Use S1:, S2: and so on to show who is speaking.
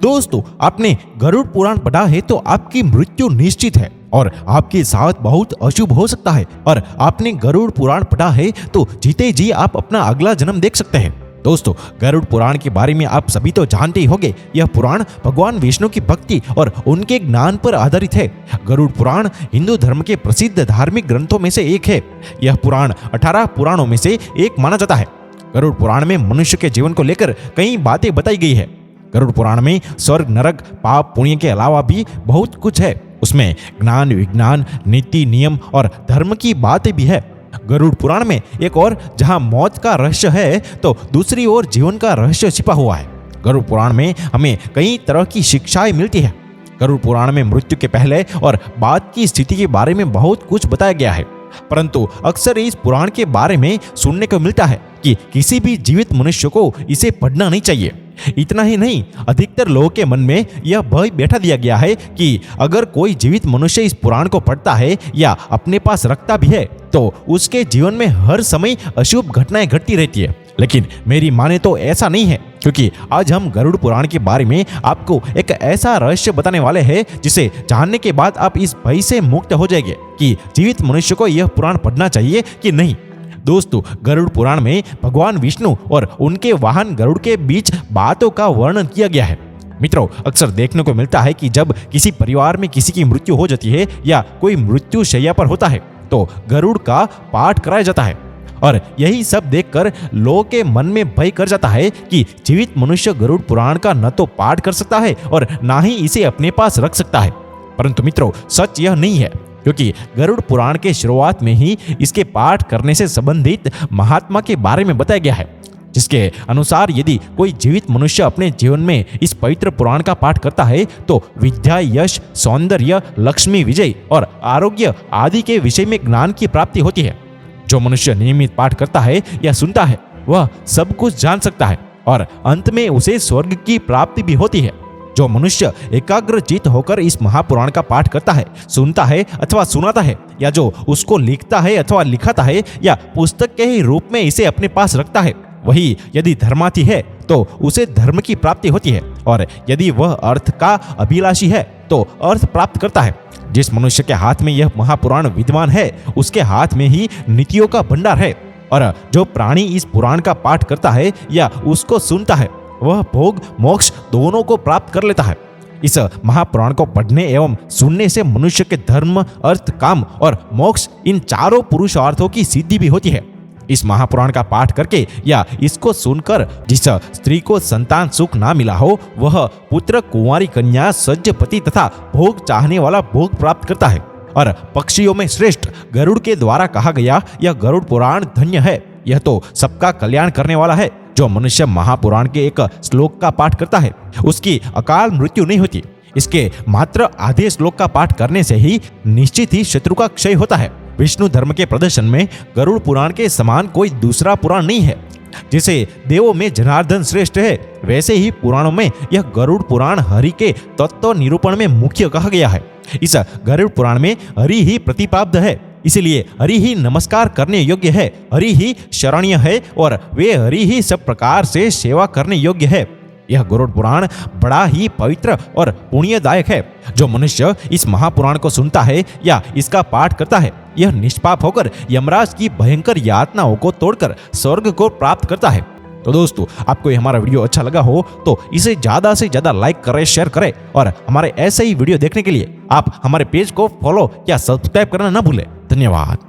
S1: दोस्तों, आपने गरुड़ पुराण पढ़ा है तो आपकी मृत्यु निश्चित है और आपके साथ बहुत अशुभ हो सकता है। और आपने गरुड़ पुराण पढ़ा है तो जीते जी आप अपना अगला जन्म देख सकते हैं। दोस्तों, गरुड़ पुराण के बारे में आप सभी तो जानते ही होंगे। यह पुराण भगवान विष्णु की भक्ति और उनके ज्ञान पर आधारित है। गरुड़ पुराण हिंदू धर्म के प्रसिद्ध धार्मिक ग्रंथों में से एक है। यह पुराण 18 पुराणों में से एक माना जाता है। गरुड़ पुराण में मनुष्य के जीवन को लेकर कई बातें बताई गई है। गरुड़ पुराण में स्वर्ग, नरक, पाप, पुण्य के अलावा भी बहुत कुछ है। उसमें ज्ञान, विज्ञान, नीति, नियम और धर्म की बातें भी है। गरुड़ पुराण में एक और जहां मौत का रहस्य है तो दूसरी ओर जीवन का रहस्य छिपा हुआ है। गरुड़ पुराण में हमें कई तरह की शिक्षाएं मिलती है। गरुड़ पुराण में मृत्यु के पहले और बाद की स्थिति के बारे में बहुत कुछ बताया गया है, परंतु अक्सर इस पुराण के बारे में सुनने को मिलता है कि किसी भी जीवित मनुष्य को इसे पढ़ना नहीं चाहिए। इतना ही नहीं, अधिकतर लोगों के मन में यह भय बैठा दिया गया है कि अगर कोई जीवित मनुष्य इस पुराण को पढ़ता है या अपने पास रखता भी है तो उसके जीवन में हर समय अशुभ घटनाएं घटती रहती है। लेकिन मेरी माने तो ऐसा नहीं है, क्योंकि आज हम गरुड़ पुराण के बारे में आपको एक ऐसा रहस्य बताने वाले हैं जिसे जानने के बाद आप इस भय से मुक्त हो जाएंगे कि जीवित मनुष्य को यह पुराण पढ़ना चाहिए कि नहीं। दोस्तों, गरुड़ पुराण में भगवान विष्णु और उनके वाहन गरुड़ के बीच बातों का वर्णन किया गया है। मित्रों, अक्सर देखने को मिलता है कि जब किसी परिवार में किसी की मृत्यु हो जाती है या कोई मृत्यु शैया पर होता है तो गरुड़ का पाठ कराया जाता है। और यही सब देखकर लोगों के मन में भय कर जाता है कि जीवित मनुष्य गरुड़ पुराण का न तो पाठ कर सकता है और ना ही इसे अपने पास रख सकता है। परंतु मित्रों, सच यह नहीं है, क्योंकि गरुड़ पुराण के शुरुआत में ही इसके पाठ करने से संबंधित महात्मा के बारे में बताया गया है, जिसके अनुसार यदि कोई जीवित मनुष्य अपने जीवन में इस पवित्र पुराण का पाठ करता है तो विद्या, यश, सौंदर्य, लक्ष्मी, विजय और आरोग्य आदि के विषय में ज्ञान की प्राप्ति होती है। जो मनुष्य नियमित पाठ करता है या सुनता है वह सब कुछ जान सकता है और अंत में उसे स्वर्ग की प्राप्ति भी होती है। जो मनुष्य एकाग्रचित्त होकर इस महापुराण का पाठ करता है, सुनता है अथवा सुनाता है, या जो उसको लिखता है अथवा लिखाता है या पुस्तक के ही रूप में इसे अपने पास रखता है, वही यदि धर्मार्थी है तो उसे धर्म की प्राप्ति होती है। और यदि वह अर्थ का अभिलाषी है तो अर्थ प्राप्त करता है। जिस मनुष्य के हाथ में यह महापुराण विद्यमान है उसके हाथ में ही नीतियों का भंडार है। और जो प्राणी इस पुराण का पाठ करता है या उसको सुनता है वह भोग, मोक्ष दोनों को प्राप्त कर लेता है। इस महापुराण को पढ़ने एवं सुनने से मनुष्य के धर्म, अर्थ, काम और मोक्ष इन चारों पुरुषार्थों की सिद्धि भी होती है। इस महापुराण का पाठ करके या इसको सुनकर जिस स्त्री को संतान सुख ना मिला हो वह पुत्र, कुंवारी कन्या, सज्जपति तथा भोग चाहने वाला भोग प्राप्त करता है। और पक्षियों में श्रेष्ठ गरुड़ के द्वारा कहा गया यह गरुड़ पुराण धन्य है, यह तो सबका कल्याण करने वाला है। जो मनुष्य महापुराण के एक श्लोक का पाठ करता है उसकी अकाल मृत्यु नहीं होती। इसके मात्र आधे श्लोक का पाठ करने से ही निश्चित ही शत्रु का क्षय होता है। विष्णु धर्म के प्रदर्शन में गरुड़ पुराण के समान कोई दूसरा पुराण नहीं है। जैसे देवों में जनार्दन श्रेष्ठ है, वैसे ही पुराणों में यह गरुड़ पुराण हरि के तत्व निरूपण में मुख्य कहा गया है। इस गरुड़ पुराण में हरि ही प्रतिपाद्य है, इसीलिए हरि ही नमस्कार करने योग्य है, हरि ही शरणीय है और वे हरि ही सब प्रकार से सेवा करने योग्य है। यह गरुड़ पुराण बड़ा ही पवित्र और पुण्यदायक है। जो मनुष्य इस महापुराण को सुनता है या इसका पाठ करता है यह निष्पाप होकर यमराज की भयंकर यातनाओं को तोड़कर स्वर्ग को प्राप्त करता है। तो दोस्तों, आपको ये हमारा वीडियो अच्छा लगा हो तो इसे ज्यादा से ज्यादा लाइक करें, शेयर करें और हमारे ऐसे ही वीडियो देखने के लिए आप हमारे पेज को फॉलो या सब्सक्राइब करना न भूलें। धन्यवाद।